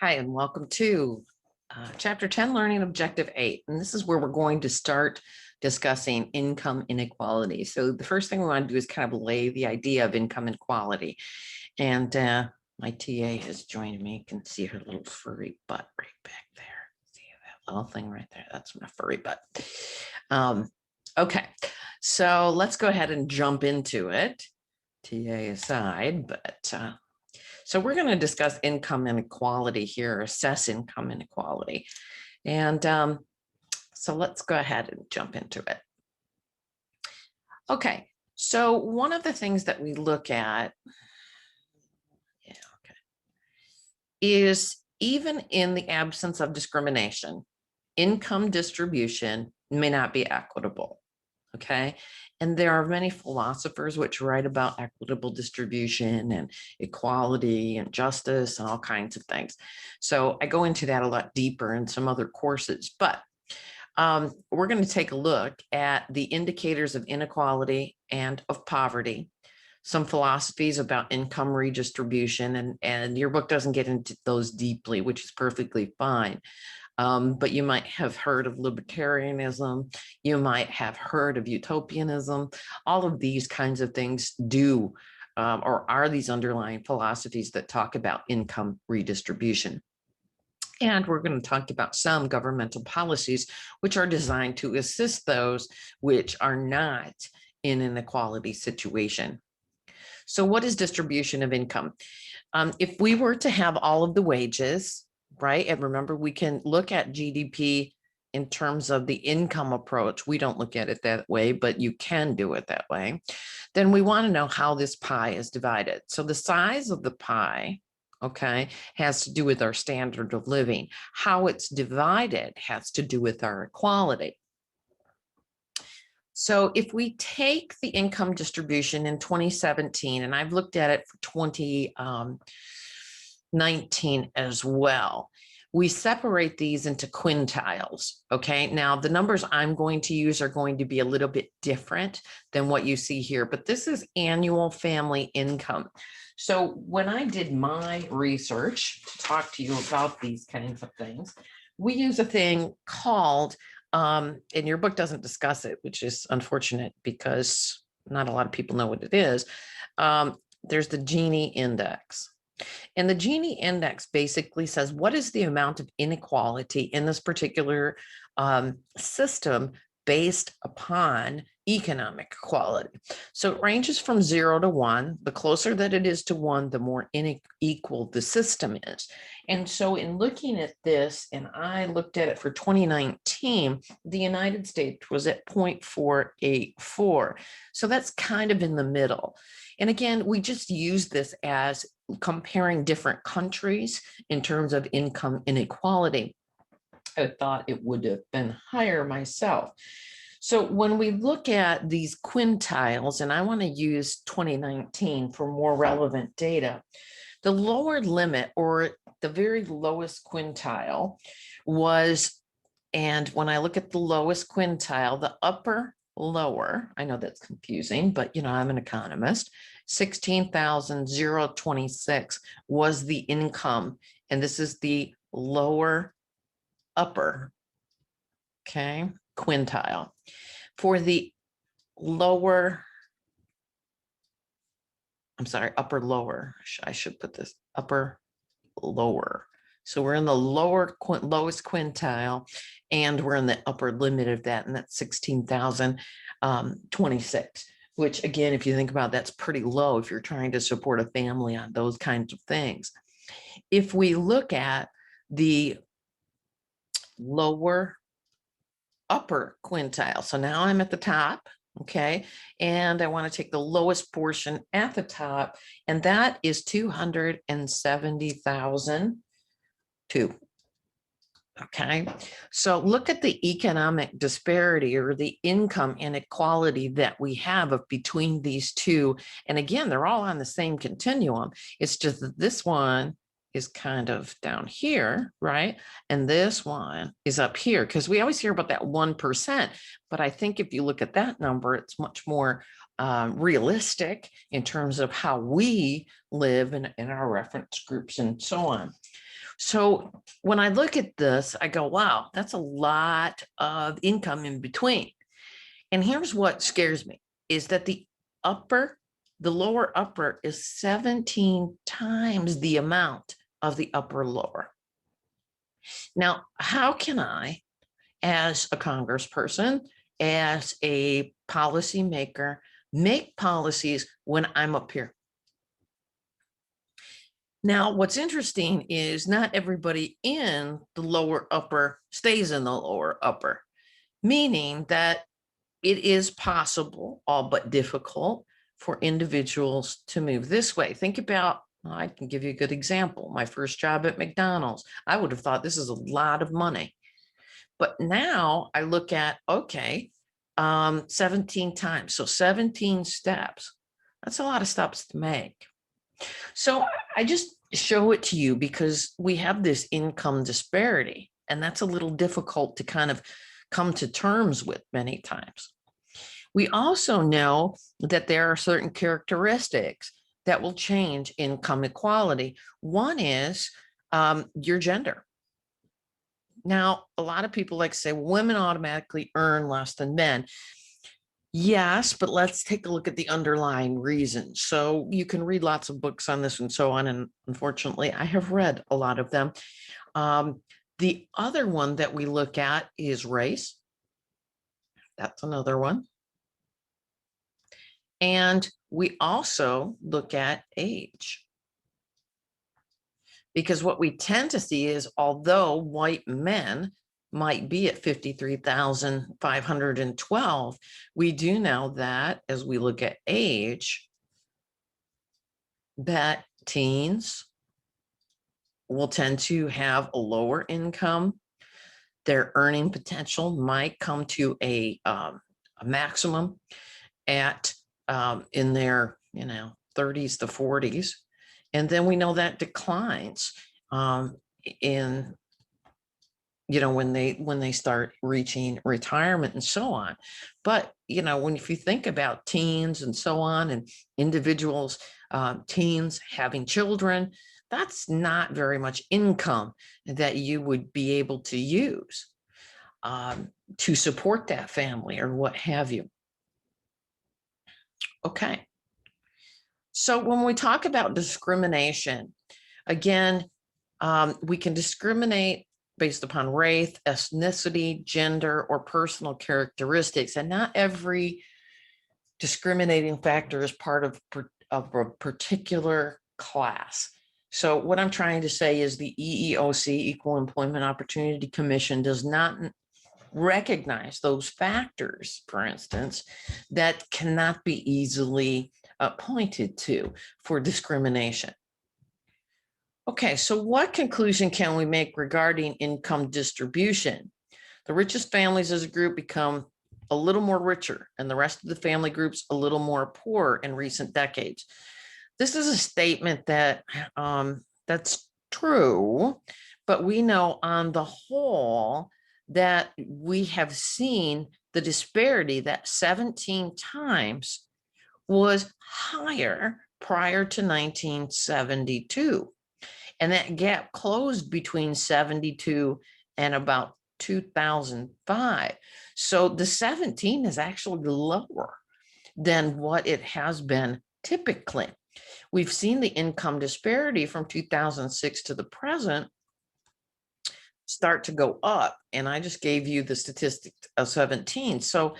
Hi, and welcome to Chapter 10, Learning Objective 8. And this is where we're going to start discussing income inequality. So the first thing we want to do is kind of lay the idea of income inequality. And my TA has joined me. You can see her little furry butt right back there. See that little thing right there? That's my furry butt. Okay, so let's go ahead and jump into it. TA aside, but so we're going to discuss income inequality here, assess income inequality. And so let's go ahead and jump into it. Okay, so one of the things that we look at is even in the absence of discrimination, income distribution may not be equitable. Okay. And there are many philosophers which write about equitable distribution and equality and justice and all kinds of things. So I go into that a lot deeper in some other courses, but we're going to take a look at the indicators of inequality and of poverty, some philosophies about income redistribution, and your book doesn't get into those deeply, which is perfectly fine. But you might have heard of libertarianism, you might have heard of utopianism. All of these kinds of things do or are these underlying philosophies that talk about income redistribution. And we're going to talk about some governmental policies which are designed to assist those which are not in an equality situation. So what is distribution of income? If we were to have all of the wages, right? And remember, we can look at GDP in terms of the income approach. We don't look at it that way, but you can do it that way. Then we want to know how this pie is divided. So the size of the pie, okay, has to do with our standard of living. How it's divided has to do with our equality. So if we take the income distribution in 2017, and I've looked at it for 2019 as well, we separate these into quintiles. Okay, now the numbers I'm going to use are going to be a little bit different than what you see here, but this is annual family income. So when I did my research to talk to you about these kinds of things, we use a thing called and your book doesn't discuss it, which is unfortunate because not a lot of people know what it is. There's the Gini index. And the Gini index basically says, what is the amount of inequality in this particular system based upon economic equality? So it ranges from 0 to 1. The closer that it is to 1, the more unequal the system is. And so in looking at this, and I looked at it for 2019, the United States was at 0.484. So that's kind of in the middle. And again, we just use this as comparing different countries in terms of income inequality. I thought it would have been higher myself. So when we look at these quintiles, and I want to use 2019 for more relevant data, the lower limit, or the very lowest quintile, was, and when I look at the lowest quintile, the upper lower, I know that's confusing, but I'm an economist, 16,026 was the income, and this is the lower upper, okay, quintile. For the lower, I'm sorry, upper lower, I should put this upper lower. So we're in the lowest quintile, and we're in the upper limit of that, and that's 16,026, which again, if you think about it, that's pretty low if you're trying to support a family on those kinds of things. If we look at the lower upper quintile, so now I'm at the top, okay, and I want to take the lowest portion at the top, and that is 270,002. Okay, so look at the economic disparity or the income inequality that we have of between these two. And again, they're all on the same continuum. It's just that this one is kind of down here, right? And this one is up here, because we always hear about that 1%. But I think if you look at that number, it's much more realistic in terms of how we live in our reference groups and so on. So when I look at this, I go, wow, that's a lot of income in between. And here's what scares me is that the lower upper is 17 times the amount of the upper lower. Now, how can I, as a congressperson, as a policymaker, make policies when I'm up here? Now, what's interesting is not everybody in the lower upper stays in the lower upper, meaning that it is possible, all but difficult, for individuals to move this way. Think about, I can give you a good example. My first job at McDonald's, I would have thought this is a lot of money. But now I look at, okay, 17 times. So 17 steps. That's a lot of steps to make. So I just show it to you because we have this income disparity, and that's a little difficult to kind of come to terms with many times. We also know that there are certain characteristics that will change income equality. One is your gender. Now, a lot of people like to say women automatically earn less than men. Yes, but let's take a look at the underlying reasons. So you can read lots of books on this and so on. And unfortunately, I have read a lot of them. The other one that we look at is race. That's another one. And we also look at age. Because what we tend to see is, although white men might be at 53,512, we do know that as we look at age, that teens will tend to have a lower income. Their earning potential might come to a maximum at in their 30s to 40s. And then we know that declines in when they start reaching retirement and so on. But if you think about teens and so on, and individuals, teens having children, that's not very much income that you would be able to use to support that family or what have you. Okay. So when we talk about discrimination, again, we can discriminate based upon race, ethnicity, gender, or personal characteristics, and not every discriminating factor is part of a particular class. So what I'm trying to say is the EEOC, Equal Employment Opportunity Commission, does not recognize those factors, for instance, that cannot be easily pointed to for discrimination. Okay, so what conclusion can we make regarding income distribution? The richest families as a group become a little more richer, and the rest of the family groups a little more poor in recent decades. This is a statement that that's true, but we know on the whole that we have seen the disparity that 17 times was higher prior to 1972. And that gap closed between 72 and about 2005. So the 17 is actually lower than what it has been typically. We've seen the income disparity from 2006 to the present start to go up. And I just gave you the statistic of 17. So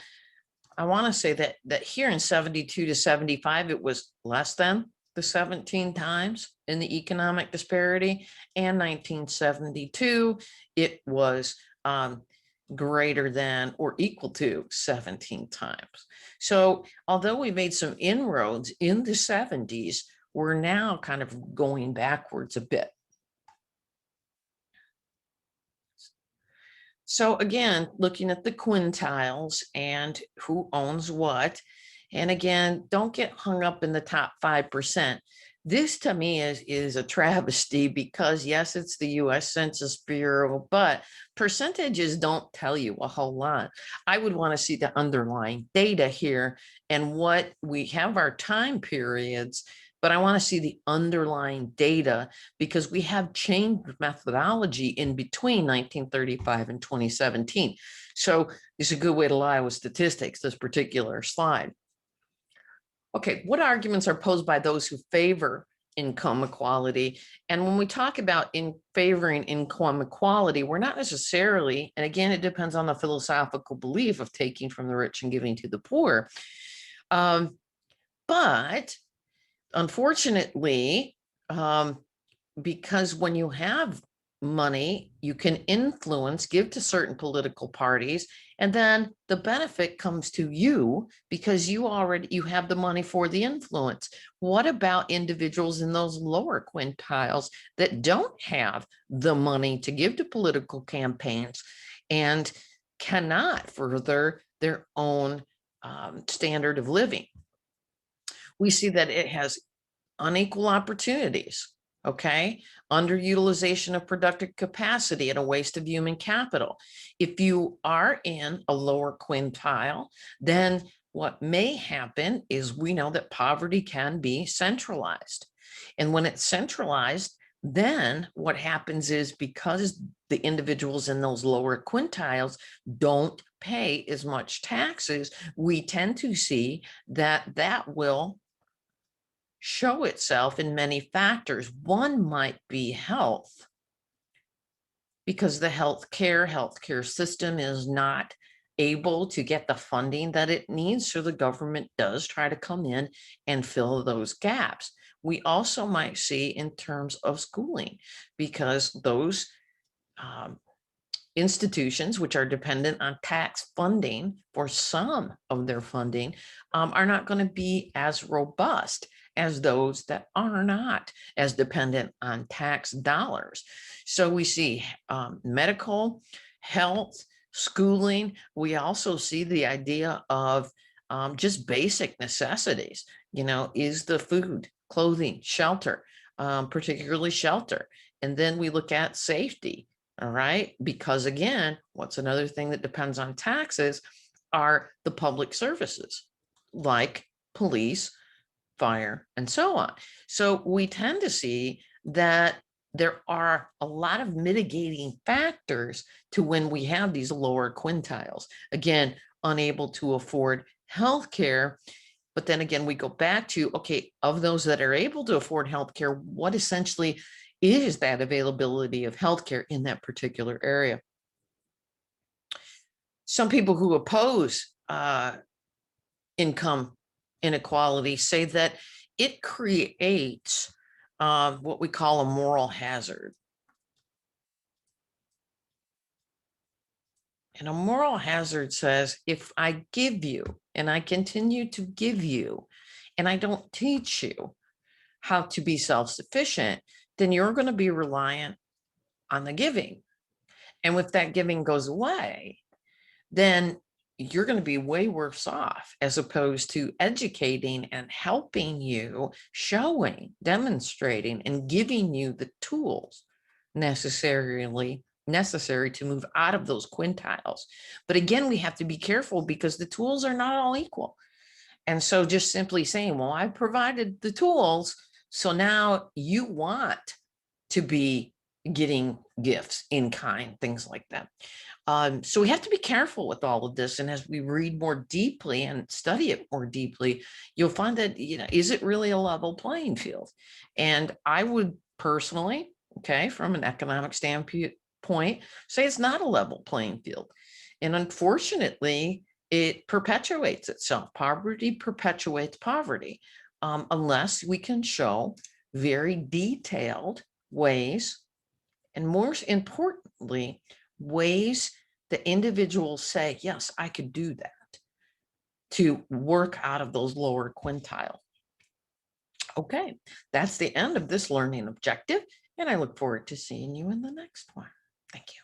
I want to say that here in 72 to 75, it was less than the 17 times in the economic disparity, and 1972, it was greater than or equal to 17 times. So although we made some inroads in the 70s, we're now kind of going backwards a bit. So again, looking at the quintiles and who owns what. And again, don't get hung up in the top 5%. This to me is a travesty because yes, it's the US Census Bureau, but percentages don't tell you a whole lot. I would want to see the underlying data here and what we have our time periods, but I want to see the underlying data because we have changed methodology in between 1935 and 2017. So it's a good way to lie with statistics, this particular slide. Okay, what arguments are posed by those who favor income equality? And when we talk about favoring income equality, we're not necessarily, and again, it depends on the philosophical belief of taking from the rich and giving to the poor. But unfortunately, because when you have money, you can influence, give to certain political parties, and then the benefit comes to you because you have the money for the influence. What about individuals in those lower quintiles that don't have the money to give to political campaigns and cannot further their own standard of living? We see that it has unequal opportunities, okay? Underutilization of productive capacity and a waste of human capital. If you are in a lower quintile, then what may happen is we know that poverty can be centralized. And when it's centralized, then what happens is because the individuals in those lower quintiles don't pay as much taxes, we tend to see that will show itself in many factors. One might be health, because the healthcare system is not able to get the funding that it needs. So the government does try to come in and fill those gaps. We also might see in terms of schooling, because those institutions which are dependent on tax funding for some of their funding are not going to be as robust as those that are not as dependent on tax dollars. So we see medical, health, schooling. We also see the idea of just basic necessities. Is the food, clothing, shelter, particularly shelter. And then we look at safety. All right, because again, what's another thing that depends on taxes are the public services like police, fire, and so on. So we tend to see that there are a lot of mitigating factors to when we have these lower quintiles. Again, unable to afford healthcare. But then again, we go back to, okay, of those that are able to afford healthcare, what essentially is that availability of healthcare in that particular area? Some people who oppose income inequality say that it creates what we call a moral hazard. And a moral hazard says, if I give you and I continue to give you, and I don't teach you how to be self-sufficient, then you're going to be reliant on the giving. And if that giving goes away, then you're going to be way worse off, as opposed to educating and helping you, showing, demonstrating, and giving you the tools necessary to move out of those quintiles. But again, we have to be careful because the tools are not all equal. And so just simply saying, well, I've provided the tools, so now you want to be getting gifts in kind, things like that. So we have to be careful with all of this. And as we read more deeply and study it more deeply, you'll find that, is it really a level playing field? And I would personally, okay, from an economic standpoint, say it's not a level playing field. And unfortunately, it perpetuates itself. Poverty perpetuates poverty, unless we can show very detailed ways, and more importantly, ways that individuals say, yes, I could do that, to work out of those lower quintile. Okay, that's the end of this learning objective, and I look forward to seeing you in the next one. Thank you.